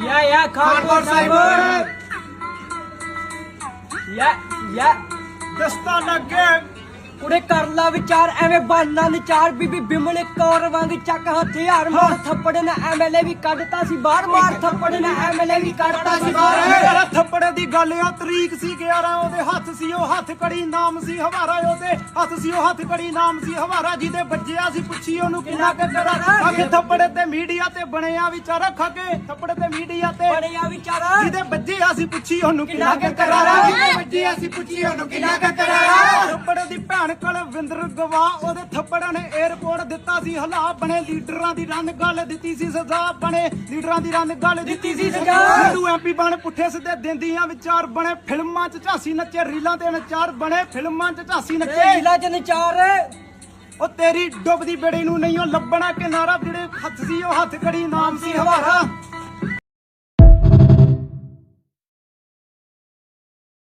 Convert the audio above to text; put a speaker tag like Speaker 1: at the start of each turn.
Speaker 1: या खानपुर साहिब या
Speaker 2: दस्ता लगे
Speaker 1: उड़े कर ला विचार एवें बनना निचार बीबी बिमल कौर वांग चक हथियार मार थप्पड़ ने एमएलए भी कढ़ता सी बाहर मार थप्पड़ ने एमएलए भी कढ़ता सी बाहर
Speaker 2: थप्पड़ दी गल आ तरीक सी 11 ओदे हत्थ सी ओ हत्थ कड़ी नाम सी हवारा ओदे हत्थ सी ओ हत्थ कड़ी नाम सी हवारा जिदे बज्जिया सी पुछी ओनू किन्ना के करा आके थप्पड़ ते मीडिया ते बनया विचारा खाके थप्पड़ ते मीडिया ते
Speaker 1: बनया विचारा
Speaker 2: जिदे बज्जिया सी पुछी ओनू किन्ना के करारा जिदे बज्जिया सी पुछी ओनू किन्ना के करारा थप्पड़ दी भैन ਕੁਲਵਿੰਦਰ ਗਵਾ ਉਹਦੇ ਥੱਪੜਾਂ ਨੇ 에어ਪੋਰਟ ਦਿੱਤਾ ਸੀ ਹਲਾ ਬਣੇ ਲੀਡਰਾਂ ਦੀ ਰੰਨ ਗੱਲ ਦਿੱਤੀ ਸੀ ਸਜ਼ਾ ਬਣੇ ਲੀਡਰਾਂ ਦੀ ਰੰਨ ਗੱਲ ਦਿੱਤੀ ਸੀ ਸਜ਼ਾ ਤੂੰ ਐਮਪੀ ਬਣ ਪੁੱਠੇ ਸਿੱਧੇ ਦਿੰਦੀਆਂ ਵਿਚਾਰ ਬਣੇ ਫਿਲਮਾਂ 'ਚ ਝਾਂਸੀ ਨੱਚੇ ਰੀਲਾਂ ਤੇ ਨਚਾਰ ਬਣੇ ਫਿਲਮਾਂ 'ਚ ਝਾਂਸੀ ਨੱਚੇ
Speaker 1: ਰੀਲਾਂ 'ਚ ਨਚਾਰ
Speaker 2: ਉਹ ਤੇਰੀ ਡੁੱਬਦੀ ਬੇੜੀ ਨੂੰ ਨਹੀਂ ਉਹ ਲੱਭਣਾ ਕਿਨਾਰਾ ਜਿਹੜੇ ਹੱਥ ਸੀ ਉਹ ਹੱਥ ਕੜੀ ਨਾਮ ਸੀ ਹਵਾਰਾ